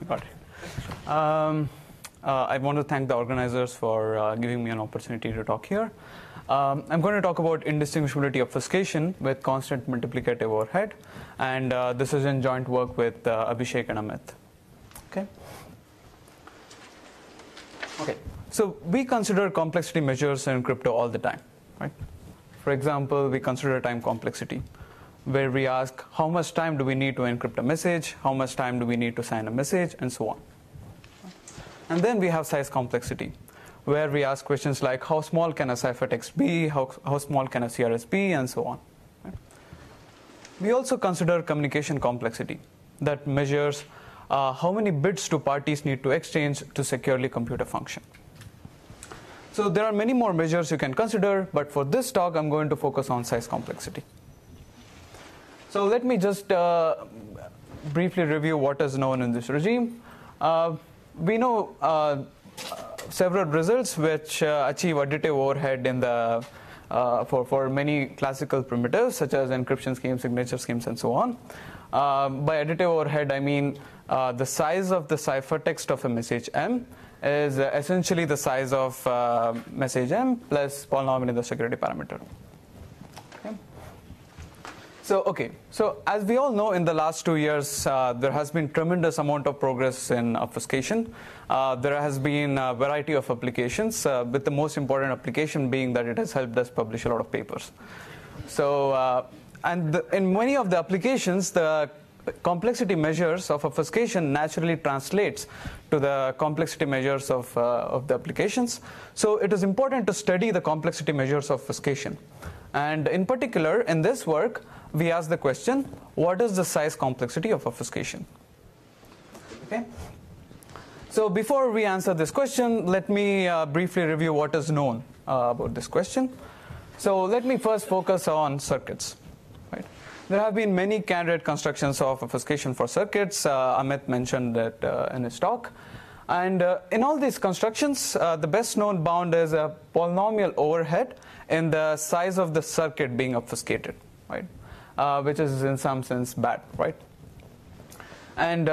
Got it. I want to thank the organizers for giving me an opportunity to talk here. I'm going to talk about indistinguishability obfuscation with constant multiplicative overhead, and this is in joint work with Abhishek and Ananth. Okay. So we consider complexity measures in crypto all the time, right? For example, we consider time complexity, where we ask how much time do we need to encrypt a message, how much time do we need to sign a message, and so on. And then we have size complexity, where we ask questions like how small can a ciphertext be, how small can a CRS be, and so on. Right? We also consider communication complexity, that measures how many bits do parties need to exchange to securely compute a function. So there are many more measures you can consider, but for this talk I'm going to focus on size complexity. So let me just briefly review what is known in this regime. We know several results which achieve additive overhead in the for many classical primitives such as encryption schemes, signature schemes, and so on. By additive overhead, I mean the size of the ciphertext of a message M is essentially the size of message M plus polynomial in the security parameter. So as we all know, in the last 2 years, there has been tremendous amount of progress in obfuscation. There has been a variety of applications, with the most important application being that it has helped us publish a lot of papers. So, in many of the applications, the complexity measures of obfuscation naturally translates to the complexity measures of the applications. So it is important to study the complexity measures of obfuscation. And in particular, in this work, we ask the question, what is the size complexity of obfuscation? Okay. So before we answer this question, let me briefly review what is known about this question. So let me first focus on circuits. Right? There have been many candidate constructions of obfuscation for circuits. Amit mentioned that in his talk. And in all these constructions, the best known bound is a polynomial overhead in the size of the circuit being obfuscated, right? Which is in some sense bad, right? And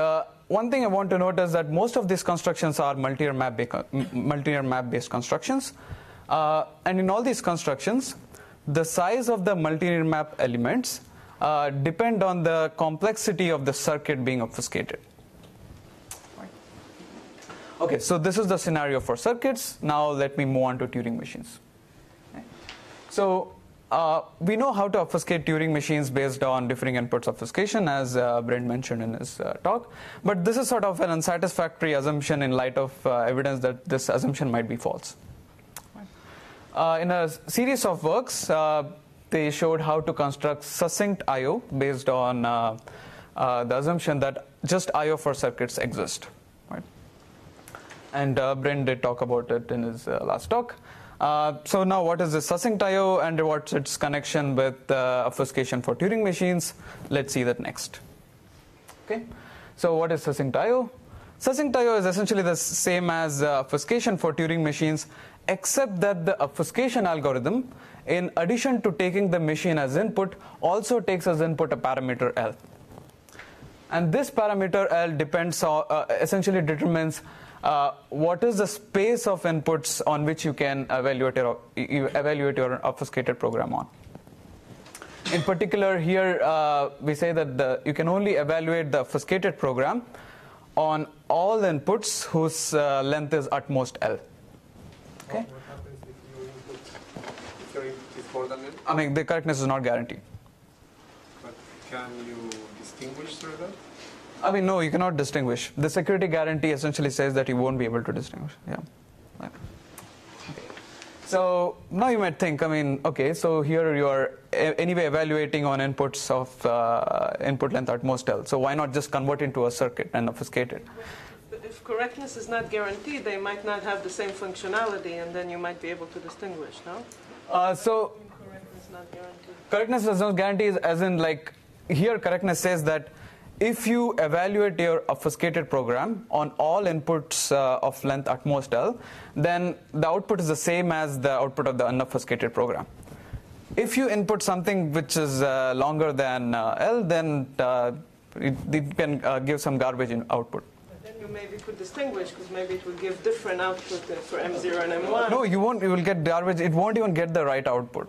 one thing I want to note is that most of these constructions are multi-layer map-based constructions. And in all these constructions, the size of the multi-layer map elements depend on the complexity of the circuit being obfuscated. Okay, so this is the scenario for circuits. Now let me move on to Turing machines. Okay. So we know how to obfuscate Turing machines based on differing inputs obfuscation, as Brent mentioned in his talk. But this is sort of an unsatisfactory assumption in light of evidence that this assumption might be false. In a series of works, they showed how to construct succinct I/O based on the assumption that just I/O for circuits exist. Right? And Brent did talk about it in his last talk. So now what is this succinct I/O and what's its connection with obfuscation for Turing machines? Let's see that next. Okay. So what is succinct I/O? Succinct I/O is essentially the same as obfuscation for Turing machines, except that the obfuscation algorithm, in addition to taking the machine as input, also takes as input a parameter L. And this parameter L depends on, essentially determines what is the space of inputs on which you can evaluate your obfuscated program on. In particular, here we say that you can only evaluate the obfuscated program on all inputs whose length is at most L. Okay. What happens if your input is more than L? I mean, the correctness is not guaranteed. But can you distinguish through that? I mean, no, you cannot distinguish. The security guarantee essentially says that you won't be able to distinguish. Yeah. Okay. So now you might think, I mean, okay, so here you are anyway evaluating on inputs of input length at most L. So why not just convert into a circuit and obfuscate it? But if correctness is not guaranteed, they might not have the same functionality, and then you might be able to distinguish, no? So Correctness not guaranteed. Correctness does not guarantee, as in like here correctness says that if you evaluate your obfuscated program on all inputs of length at most L, then the output is the same as the output of the unobfuscated program. If you input something which is longer than L, then it can give some garbage in output. But then you maybe could distinguish, because maybe it will give different output for M0 and M1. No, you won't. You will get garbage. It won't even get the right output.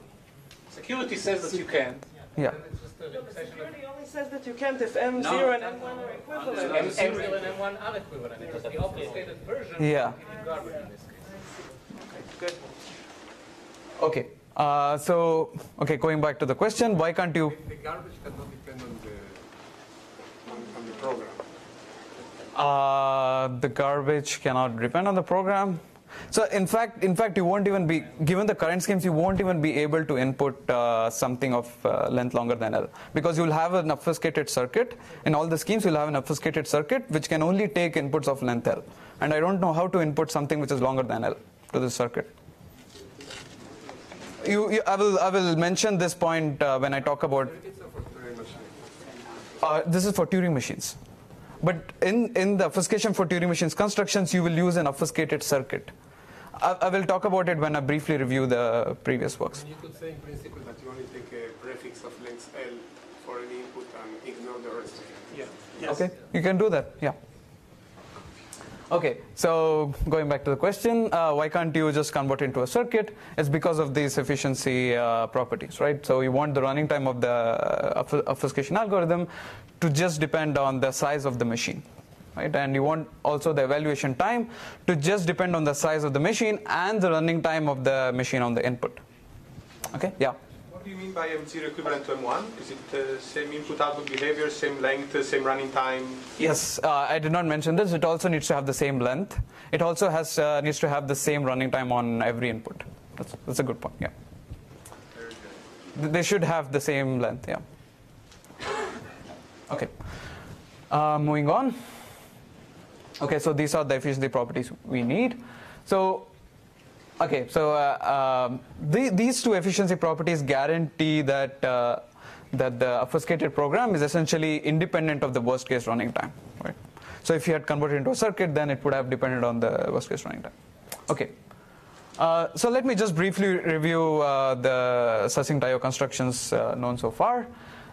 Security says that you can. Yeah. Security only says that you can't if M0 and M1 are equivalent. M0 and M1 are equivalent. Because the obfuscated version Yeah. is giving garbage in this case. Good. Okay. Okay, going back to the question, why can't you? The garbage cannot depend on the program. The garbage cannot depend on the program. So in fact, you won't even be, given the current schemes, you won't even be able to input something of length longer than L, because you'll have an obfuscated circuit. In all the schemes, you'll have an obfuscated circuit which can only take inputs of length L. And I don't know how to input something which is longer than L to this circuit. I will mention this point when I talk about. This is for Turing machines. But in the obfuscation for Turing machines constructions, you will use an obfuscated circuit. I will talk about it when I briefly review the previous works. And you could say in principle that you only take a prefix of length L for any input and ignore the rest of it. Yeah. Yes. Okay, you can do that, yeah. Okay, so going back to the question, why can't you just convert into a circuit? It's because of these efficiency properties, right? So you want the running time of the obfuscation algorithm to just depend on the size of the machine, right? And you want also the evaluation time to just depend on the size of the machine and the running time of the machine on the input. Okay, yeah. What do you mean by M0 equivalent to M1? Is it same input-output behavior, same length, same running time? Yes, I did not mention this. It also needs to have the same length. It also needs to have the same running time on every input. That's a good point, yeah. Very good. They should have the same length, yeah. Okay, moving on. Okay, so these are the efficiency properties we need. So, okay, so these two efficiency properties guarantee that that the obfuscated program is essentially independent of the worst case running time, right? So if you had converted into a circuit, then it would have depended on the worst case running time. Okay. So let me just briefly review the succinct I/O constructions known so far.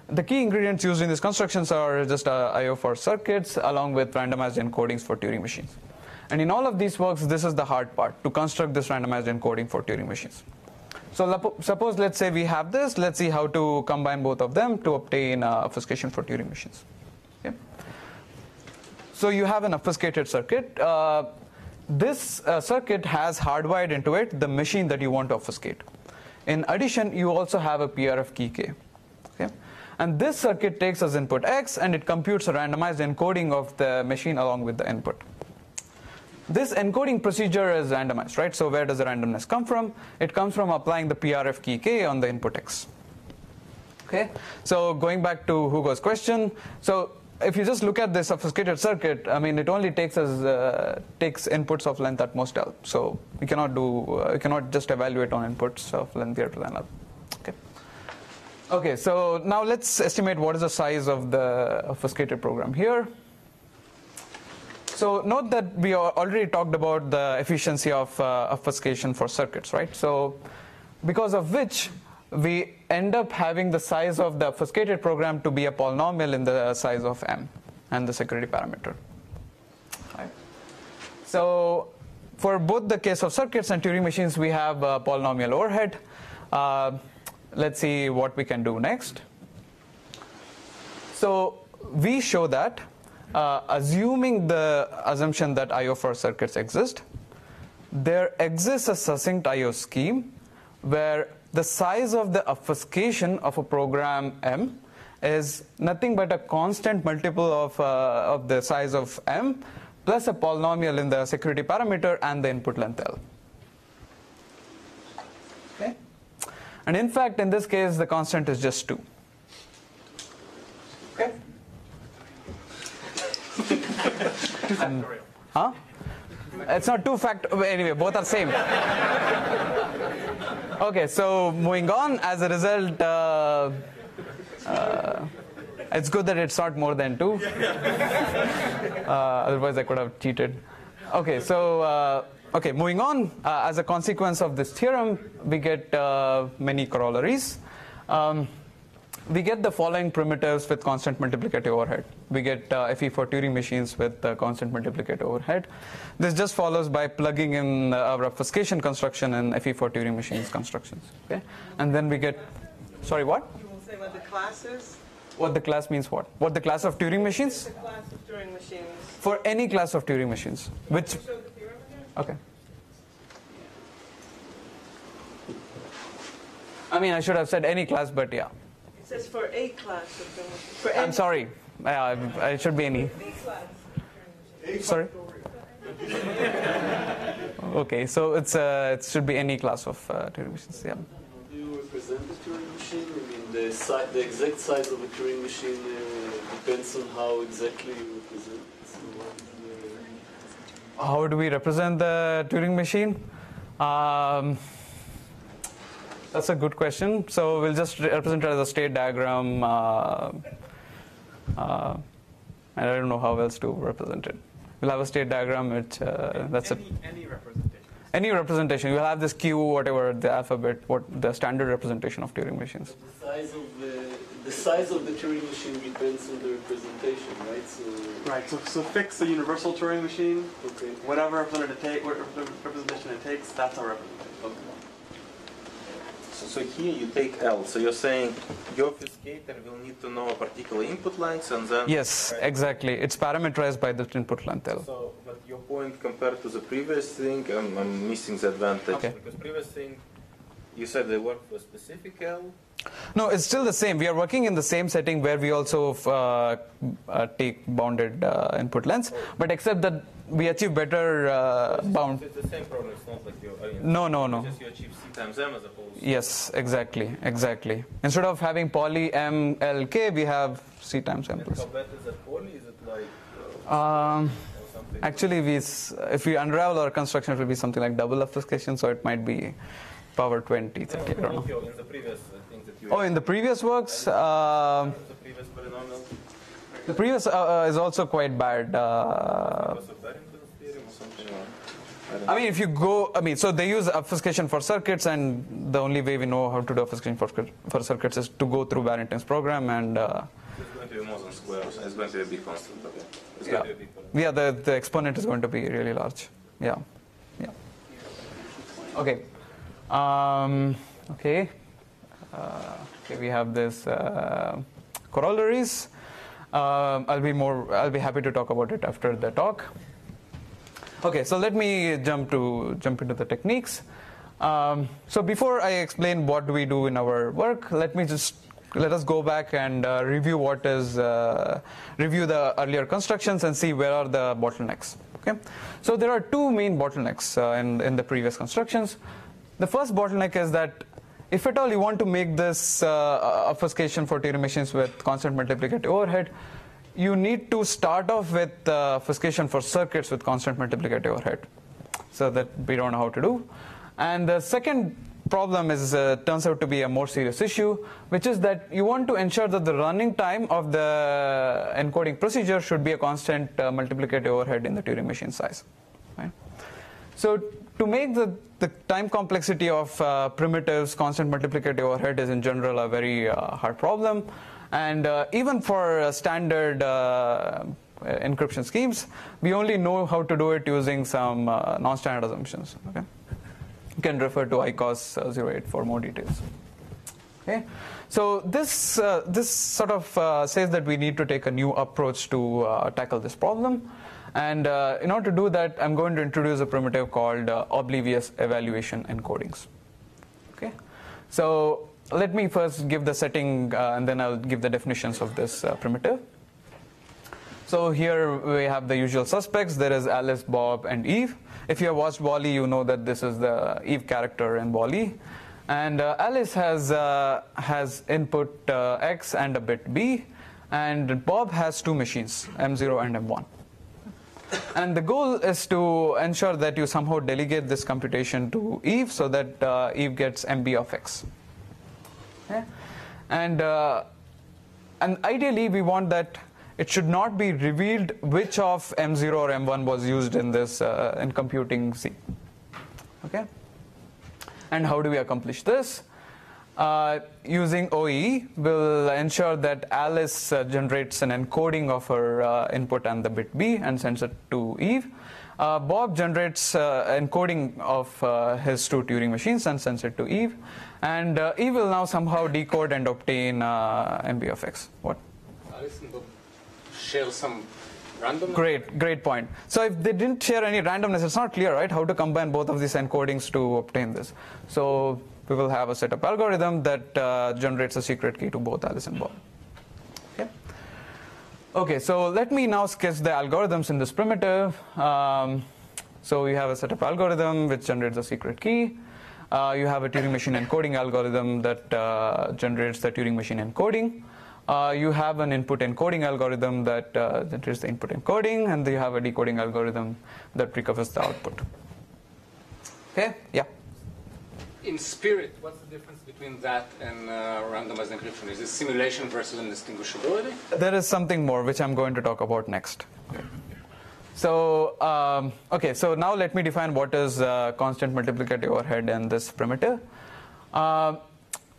The key ingredients used in these constructions are just I/O for circuits along with randomized encodings for Turing machines. And in all of these works, this is the hard part, to construct this randomized encoding for Turing machines. So suppose, let's say we have this. Let's see how to combine both of them to obtain obfuscation for Turing machines. Okay. So you have an obfuscated circuit. This circuit has hardwired into it the machine that you want to obfuscate. In addition, you also have a PRF key K. Okay. And this circuit takes as input X, and it computes a randomized encoding of the machine along with the input. This encoding procedure is randomized, right? So where does the randomness come from? It comes from applying the PRF key K on the input X. Okay. So going back to Hugo's question, so if you just look at this obfuscated circuit, I mean, it only takes inputs of length at most L. So you cannot just evaluate on inputs of length greater than L. Okay. Okay. So now let's estimate what is the size of the obfuscated program here. So note that we already talked about the efficiency of obfuscation for circuits, right? So because of which we end up having the size of the obfuscated program to be a polynomial in the size of M and the security parameter. Right. So for both the case of circuits and Turing machines, we have a polynomial overhead. Let's see what we can do next. So we show that assuming the assumption that I/O for circuits exist, there exists a succinct I/O scheme where the size of the obfuscation of a program M is nothing but a constant multiple of the size of M plus a polynomial in the security parameter and the input length L. Okay? And in fact, in this case, the constant is just 2. Okay? And, huh? It's not 2 factor. Anyway, both are same. Okay, so moving on. As a result, it's good that it's not more than 2. Otherwise, I could have cheated. Okay, so moving on. As a consequence of this theorem, we get many corollaries. we get the following primitives with constant multiplicative overhead. We get FE for Turing machines with constant multiplicative overhead. This just follows by plugging in our obfuscation construction and FE for Turing machines constructions. Okay, and then we get, sorry, what? You will say what the class is? What the class means what? What the class of Turing machines? The class of Turing machines. For any class of Turing machines. Which, Show the theorem again? okay. I mean, I should have said any class, but yeah. It says for a class of Turing machines. For I'm any sorry. It should be any. class of Turing machines. Sorry? Okay, so it should be any class of Turing machines, yeah. How do you represent the Turing machine? I mean, the exact size of a Turing machine depends on how exactly you represent it. So what is the... How do we represent the Turing machine? That's a good question. So we'll just represent it as a state diagram. And I don't know how else to represent it. We'll have a state diagram which that's any representation. any representation. You'll have this Q, whatever the alphabet, what the standard representation of Turing machines. The size of the Turing machine depends on the representation, right? Right. So fix the universal Turing machine. Okay. Whatever representation it takes, that's our representation. Okay. So here you take L. So you're saying your obfuscator will need to know a particular input length and then... Yes, exactly. It's parameterized by the input length L. So, but your point compared to the previous thing, I'm missing the advantage. Okay. Because previous thing, you said they work for specific L? No, it's still the same. We are working in the same setting where we also take bounded input lengths, but except that we achieve better bound. It's the same problem. It's not like you. No. Just you achieve C times M as opposed. Yes, exactly. Instead of having poly M L K, we have C times M And plus. how bad is that poly? Is it like? Um, Or something? Actually, if we unravel our construction, it will be something like double obfuscation, so it might be power 20, 30, I don't know. In the previous things that you. Oh, in the previous works, The previous polynomial. the previous is also quite bad. Because of Barrington's theorem or something. I mean, if you go, so they use obfuscation for circuits, and the only way we know how to do obfuscation for circuits is to go through Barrington's program, and It's going to be more than squares. It's going to be a big constant. Okay. It's going to be a big polynomial. yeah, the exponent is going to be really large. Yeah. Okay. Okay. We have this corollaries. I'll be happy to talk about it after the talk. Okay, so let me jump into the techniques. So before I explain what do we do in our work, let us go back and review the earlier constructions and see where are the bottlenecks. Okay, so there are two main bottlenecks in the previous constructions. The first bottleneck is that if at all you want to make this obfuscation for Turing machines with constant multiplicative overhead, you need to start off with obfuscation for circuits with constant multiplicative overhead. So that we don't know how to do. And the second problem turns out to be a more serious issue, which is that you want to ensure that the running time of the encoding procedure should be a constant multiplicative overhead in the Turing machine size. Right? So to make the time complexity of primitives constant multiplicative overhead is in general a very hard problem. And even for standard encryption schemes, we only know how to do it using some non-standard assumptions. Okay? You can refer to ICOS 08 for more details. Okay? So this sort of says that we need to take a new approach to tackle this problem. And in order to do that, I'm going to introduce a primitive called oblivious evaluation encodings. Okay? So let me first give the setting, and then I'll give the definitions of this primitive. So here we have the usual suspects. There is Alice, Bob, and Eve. If you have watched Wall-E, you know that this is the Eve character in Wall-E. And Alice has input X and a bit B. And Bob has two machines, M0 and M1. And the goal is to ensure that you somehow delegate this computation to Eve so that Eve gets MB of X. Okay? And ideally, we want that it should not be revealed which of M0 or M1 was used in this in computing C. Okay? And how do we accomplish this? using OE will ensure that Alice generates an encoding of her input and the bit B and sends it to Eve. Bob generates encoding of his two Turing machines and sends it to Eve. And Eve will now somehow decode and obtain MB of X. What? Alice and Bob share some randomness? Great point. So if they didn't share any randomness, it's not clear, right, how to combine both of these encodings to obtain this. So we will have a setup algorithm that generates a secret key to both Alice and Bob. Okay, so let me now sketch the algorithms in this primitive. So you have a setup algorithm which generates a secret key. You have a Turing machine encoding algorithm that generates the Turing machine encoding. You have an input encoding algorithm that generates the input encoding, and you have a decoding algorithm that recovers the output. Okay, yeah. In spirit, what's the difference between that and randomized encryption? Is this simulation versus indistinguishability? There is something more which I'm going to talk about next. So, okay, so now let me define what is constant multiplicative overhead in this primitive.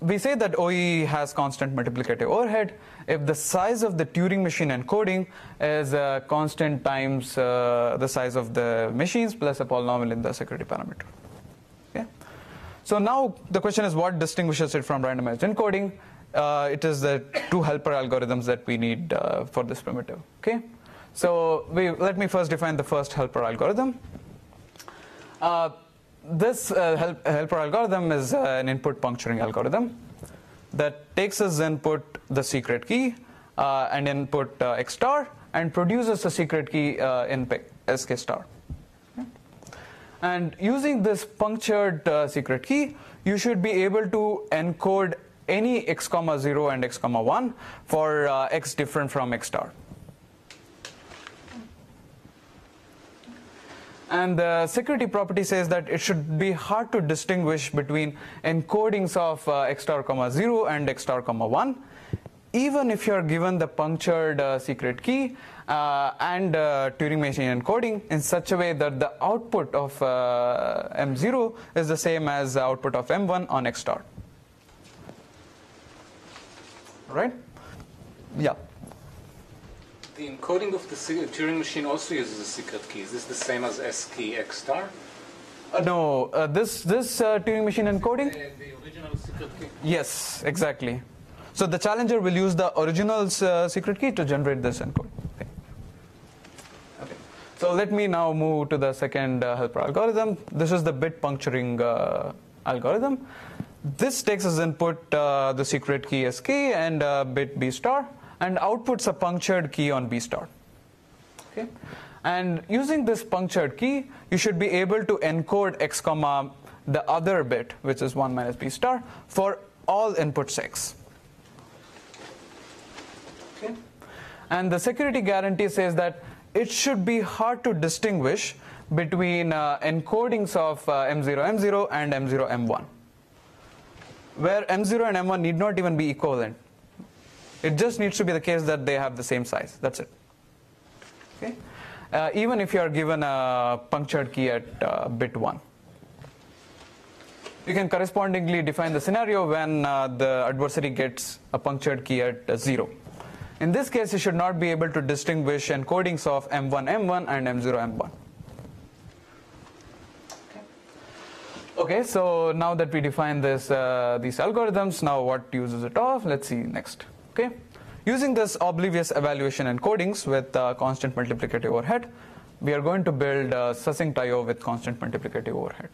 We say that OE has constant multiplicative overhead if the size of the Turing machine encoding is constant times the size of the machines plus a polynomial in the security parameter. Okay? So now the question is, what distinguishes it from randomized encoding? It is the two helper algorithms that we need for this primitive. Okay? So let me first define the first helper algorithm. This helper algorithm is an input puncturing algorithm that takes as input the secret key and input X star and produces a secret key in SK star. Okay. And using this punctured secret key, you should be able to encode any x, 0 and x, 1 for x different from X star. And the security property says that it should be hard to distinguish between encodings of x star, 0 and x star, 1, even if you're given the punctured secret key and Turing machine encoding in such a way that the output of M0 is the same as the output of M1 on X star. Right? Yeah. The encoding of the Turing machine also uses a secret key. Is this the same as S key X star? No, this Turing machine encoding? The original secret key? Yes, exactly. So the challenger will use the original secret key to generate this encoding. Okay. So let me now move to the second helper algorithm. This is the bit puncturing algorithm. This takes as input the secret key SK and bit B star, and outputs a punctured key on B star. Okay? And using this punctured key, you should be able to encode X, the other bit, which is 1 minus B star, for all inputs X. Okay? And the security guarantee says that it should be hard to distinguish between encodings of M0, and M0, M1, where M0 and M1 need not even be equivalent. It just needs to be the case that they have the same size. That's it. Okay? Even if you are given a punctured key at bit 1. You can correspondingly define the scenario when the adversary gets a punctured key at 0. In this case, you should not be able to distinguish encodings of M1, M1 and M0, M1. Okay, so now that we define these algorithms, now what uses it off? Let's see next. Okay, using this oblivious evaluation encodings with constant multiplicative overhead, we are going to build succinct I/O with constant multiplicative overhead.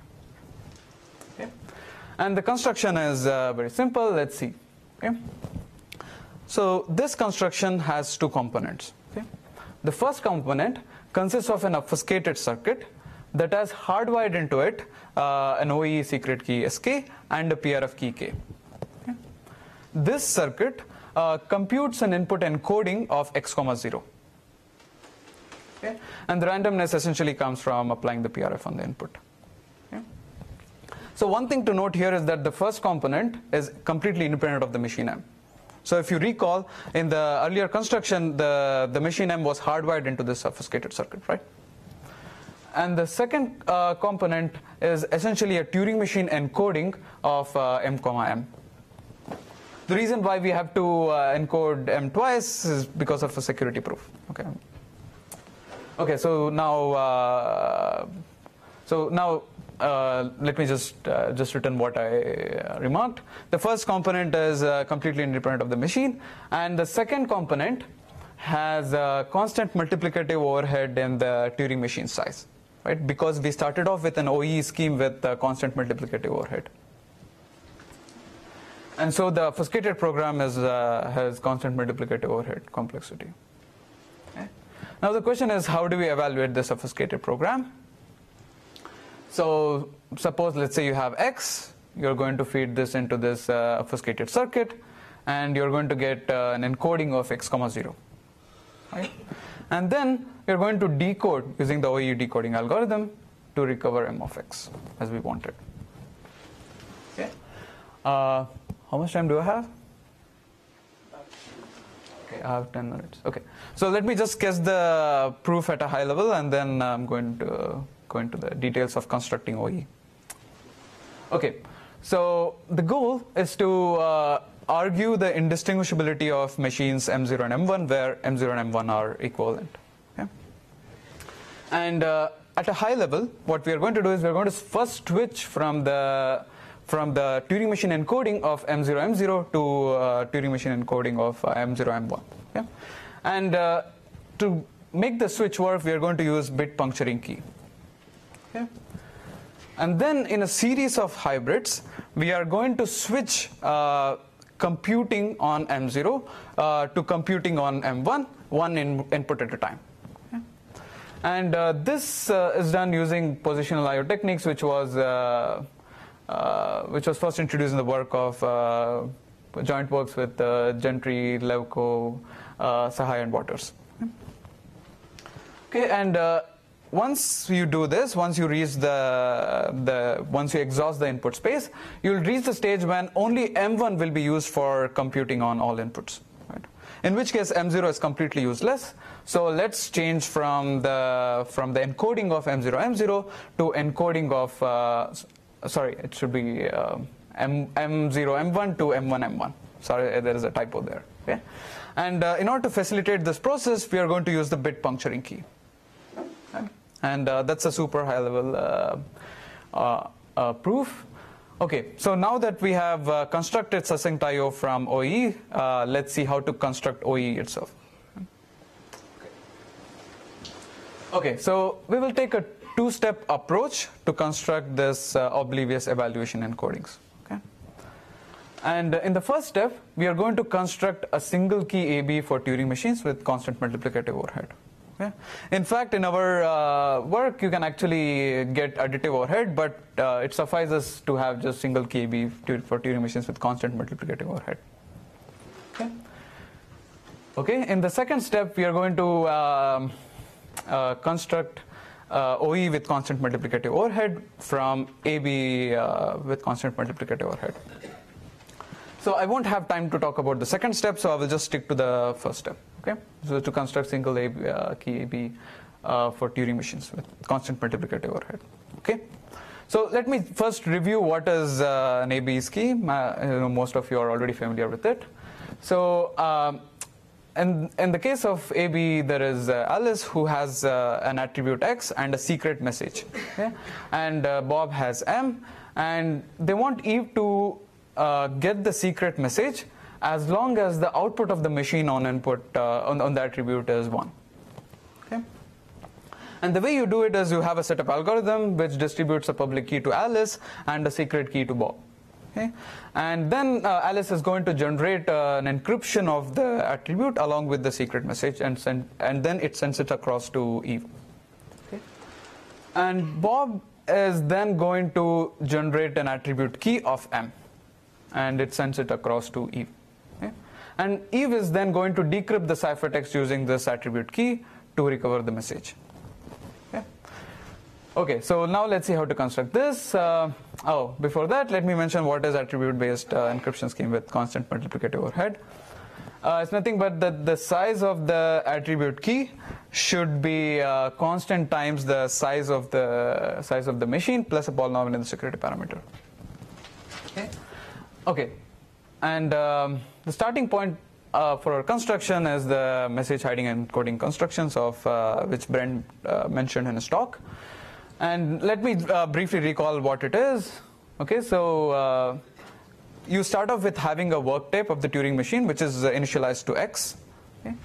Okay, and the construction is very simple. Let's see. Okay, so this construction has two components. Okay, the first component consists of an obfuscated circuit that has hardwired into it an OE secret key SK and a PRF key K. Okay. This circuit computes an input encoding of x, 0. Okay. And the randomness essentially comes from applying the PRF on the input. Okay. So one thing to note here is that the first component is completely independent of the machine M. So if you recall, in the earlier construction, the machine M was hardwired into this obfuscated circuit, right? And the second component is essentially a Turing machine encoding of M, M. The reason why we have to encode M twice is because of a security proof. Okay, so now let me just return what I remarked. The first component is completely independent of the machine, and the second component has a constant multiplicative overhead in the Turing machine size, right? Because we started off with an OE scheme with constant multiplicative overhead. And so the obfuscated program has constant multiplicative overhead complexity. Okay. Now the question is, how do we evaluate this obfuscated program? So suppose, let's say you have X, you're going to feed this into this obfuscated circuit, and you're going to get an encoding of X, 0. Right? And then you're going to decode using the OE decoding algorithm to recover M of X as we wanted. Okay. How much time do I have? Okay, I have 10 minutes. Okay. So let me just sketch the proof at a high level, and then I'm going to go into the details of constructing OE. Okay. So the goal is to argue the indistinguishability of machines M0 and M1, where M0 and M1 are equivalent. Okay? And at a high level, what we are going to do is we are going to first switch from the Turing machine encoding of M0 M0 to Turing machine encoding of M0 M1. Okay? And to make the switch work, we are going to use bit puncturing key. Okay? And then in a series of hybrids, we are going to switch computing on M0 to computing on M1, one input at a time. Okay? And this is done using positional I/O techniques, which was first introduced in the work of joint works with Gentry, Levko, Sahai, and Waters. Okay, and once you do this, once you reach once you exhaust the input space, you'll reach the stage when only M1 will be used for computing on all inputs. Right? In which case M0 is completely useless. So let's change from the encoding of M0 M0 to encoding of sorry, it should be M0 M1 to M1 M1. Sorry, there is a typo there. Okay? And in order to facilitate this process, we are going to use the bit puncturing key. Okay? And that's a super high level proof. Okay, so now that we have constructed succinct I/O from OE, let's see how to construct OE itself. Okay, so we will take a two-step approach to construct this oblivious evaluation encodings. Okay? And in the first step, we are going to construct a single key AB for Turing machines with constant multiplicative overhead. Okay? In fact, in our work, you can actually get additive overhead, but it suffices to have just single key AB for Turing machines with constant multiplicative overhead. Okay? Okay, in the second step, we are going to construct OE with constant multiplicative overhead from AB with constant multiplicative overhead. So I won't have time to talk about the second step, so I will just stick to the first step. Okay, so to construct single key AB for Turing machines with constant multiplicative overhead. Okay, so let me first review what is an AB scheme. Most of you are already familiar with it. So in the case of AB, there is Alice who has an attribute X and a secret message. Okay? And Bob has M, and they want Eve to get the secret message as long as the output of the machine on input on the attribute is 1. Okay? And the way you do it is you have a setup algorithm which distributes a public key to Alice and a secret key to Bob. Okay? And then Alice is going to generate an encryption of the attribute along with the secret message, and then it sends it across to Eve. Okay? And Bob is then going to generate an attribute key of M, and it sends it across to Eve. Okay? And Eve is then going to decrypt the ciphertext using this attribute key to recover the message. Okay, so now let's see how to construct this. Before that, let me mention what is attribute-based encryption scheme with constant multiplicative overhead. It's nothing but that the size of the attribute key should be constant times the size of the machine plus a polynomial in the security parameter. Okay. And the starting point for our construction is the message hiding and encoding constructions of which Brent mentioned in his talk. And let me briefly recall what it is. Okay, so you start off with having a work tape of the Turing machine, which is initialized to X. Okay.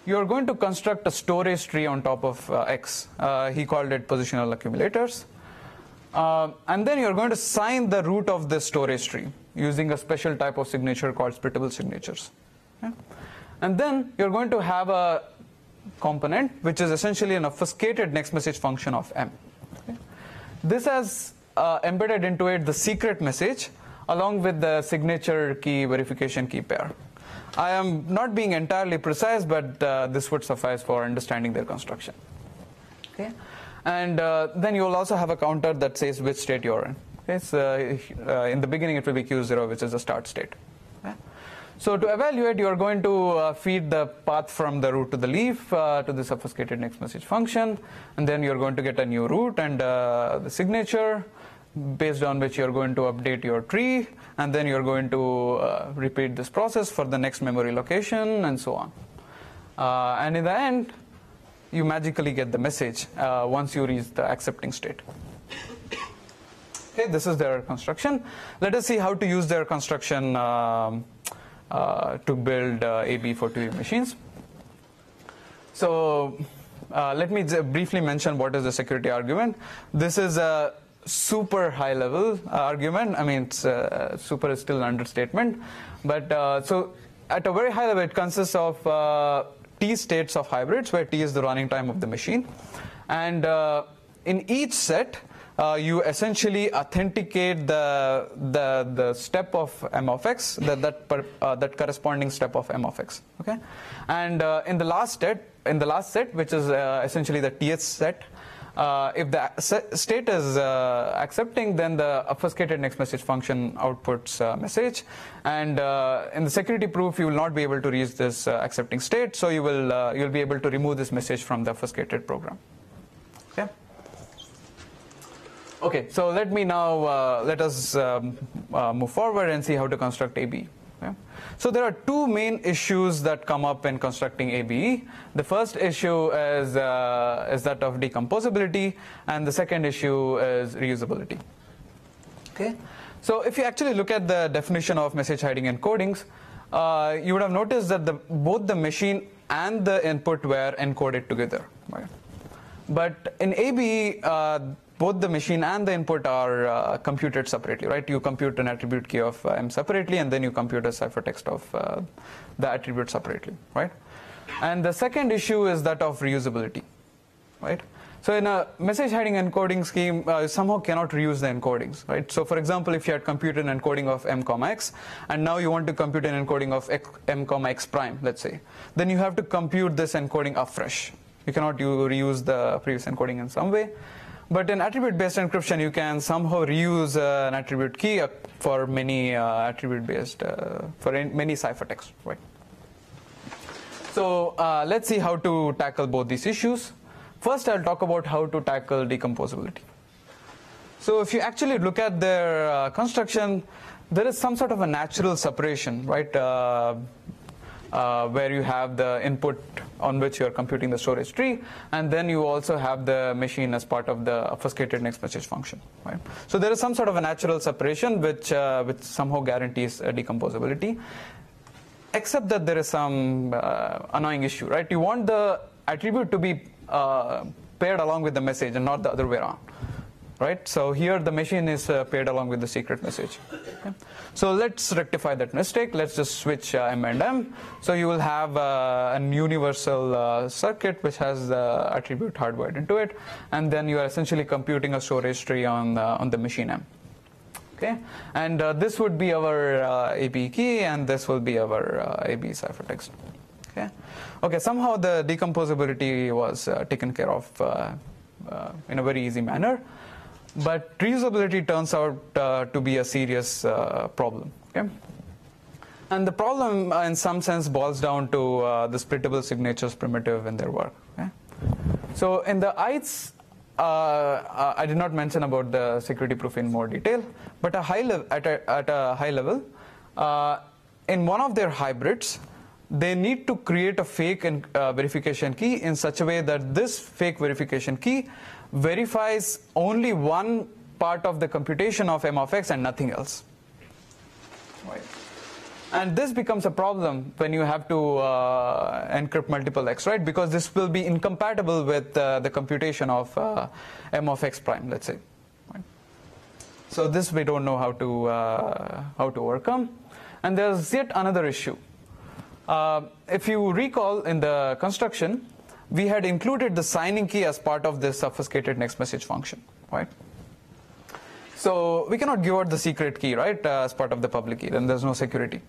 You're going to construct a storage tree on top of X. He called it positional accumulators. And then you're going to sign the root of this storage tree using a special type of signature called splittable signatures. Okay. And then you're going to have a component which is essentially an obfuscated next message function of M. Okay. This has embedded into it the secret message along with the signature key verification key pair. I am not being entirely precise, but this would suffice for understanding their construction. Okay. And then you will also have a counter that says which state you're in. Okay. So in the beginning it will be Q0, which is the start state. Okay. So to evaluate, you are going to feed the path from the root to the leaf to this obfuscated next message function, and then you're going to get a new root and the signature, based on which you're going to update your tree, and then you're going to repeat this process for the next memory location, and so on. And in the end, you magically get the message once you reach the accepting state. Okay, this is their construction. Let us see how to use their construction to build AB for Turing machines. So let me briefly mention what is the security argument. This is a super high level argument. I mean, it's, super is still an understatement. But so at a very high level, it consists of T states of hybrids, where T is the running time of the machine. And in each set, you essentially authenticate the step of M of X, that corresponding step of M of X. Okay, and in the last set, which is essentially the Th set, if the state is accepting, then the obfuscated next message function outputs a message. And in the security proof, you will not be able to reach this accepting state, so you'll be able to remove this message from the obfuscated program. Okay. Okay. So let me now let us move forward and see how to construct ABE. Okay. So there are two main issues that come up in constructing ABE. The first issue is that of decomposability, and the second issue is reusability. Okay. So if you actually look at the definition of message hiding encodings, you would have noticed that both the machine and the input were encoded together. Right? But in ABE, both the machine and the input are computed separately, right? You compute an attribute key of M separately, and then you compute a ciphertext of the attribute separately, right? And the second issue is that of reusability, right? So in a message hiding encoding scheme, you somehow cannot reuse the encodings, right? So for example, if you had computed an encoding of M, X, and now you want to compute an encoding of M, X prime, let's say, then you have to compute this encoding afresh. You cannot reuse the previous encoding in some way. But in attribute-based encryption, you can somehow reuse an attribute key for many attribute-based, for many ciphertext, right? So let's see how to tackle both these issues. First, I'll talk about how to tackle decomposability. So if you actually look at their construction, there is some sort of a natural separation, right? Where you have the input on which you are computing the storage tree, and then you also have the machine as part of the obfuscated next message function. Right? So there is some sort of a natural separation which somehow guarantees decomposability, except that there is some annoying issue. Right? You want the attribute to be paired along with the message and not the other way around. Right? So here the machine is paired along with the secret message. Okay? So let's rectify that mistake. Let's just switch M and M. So you will have a universal circuit which has the attribute hardwired into it, and then you are essentially computing a storage tree on the machine M. Okay, and this would be our AB key, and this will be our AB ciphertext. Okay, okay. Somehow the decomposability was taken care of in a very easy manner. But reusability turns out to be a serious problem. Okay? And the problem, in some sense, boils down to the splittable signatures primitive in their work. Okay? So in the ith, I did not mention about the security proof in more detail, but at a high level, in one of their hybrids, they need to create a fake verification key in such a way that this fake verification key verifies only one part of the computation of m of x and nothing else. Right. And this becomes a problem when you have to encrypt multiple x, right? Because this will be incompatible with the computation of m of x prime, let's say. Right. So this we don't know how to overcome. And there's yet another issue. If you recall in the construction, we had included the signing key as part of this obfuscated next message function, right? So we cannot give out the secret key, right, as part of the public key, then there's no security.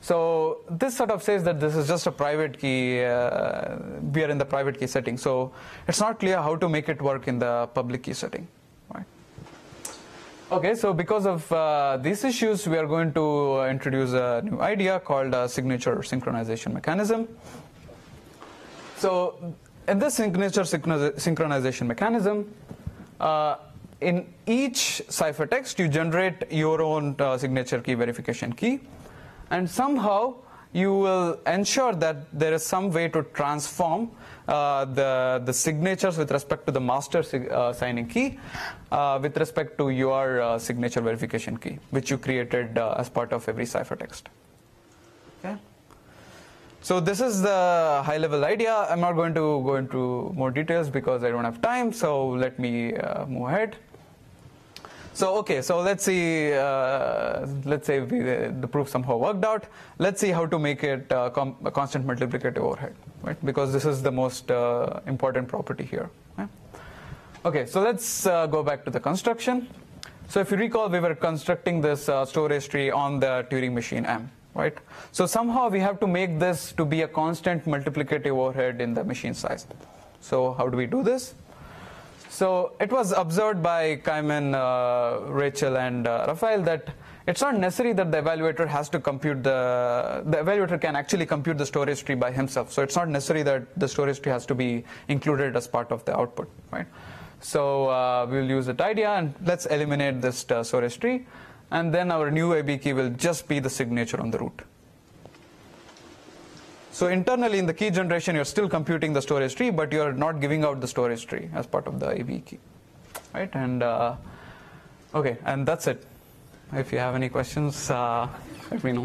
So this sort of says that this is just a private key, we are in the private key setting. So it's not clear how to make it work in the public key setting, right? Okay, so because of these issues, we are going to introduce a new idea called a signature synchronization mechanism. So in this signature synchronization mechanism, in each ciphertext, you generate your own signature key verification key, and somehow you will ensure that there is some way to transform the signatures with respect to the master signing key with respect to your signature verification key, which you created as part of every ciphertext. Okay. So this is the high-level idea. I'm not going to go into more details because I don't have time, so let me move ahead. So okay, so let's see. Let's say the proof somehow worked out. Let's see how to make it a constant multiplicative overhead, right? Because this is the most important property here. Right? Okay, so let's go back to the construction. So if you recall, we were constructing this storage tree on the Turing machine M, right? So somehow we have to make this to be a constant multiplicative overhead in the machine size. So how do we do this? So it was observed by Kaiman, Rachel, and Raphael that it's not necessary that the evaluator has to compute the evaluator can actually compute the storage tree by himself. So it's not necessary that the storage tree has to be included as part of the output, right? So we'll use that idea, and let's eliminate this storage tree, and then our new AB key will just be the signature on the root. So internally in the key generation, you're still computing the storage tree, but you're not giving out the storage tree as part of the AB key, right? And okay, and that's it. If you have any questions, let me know.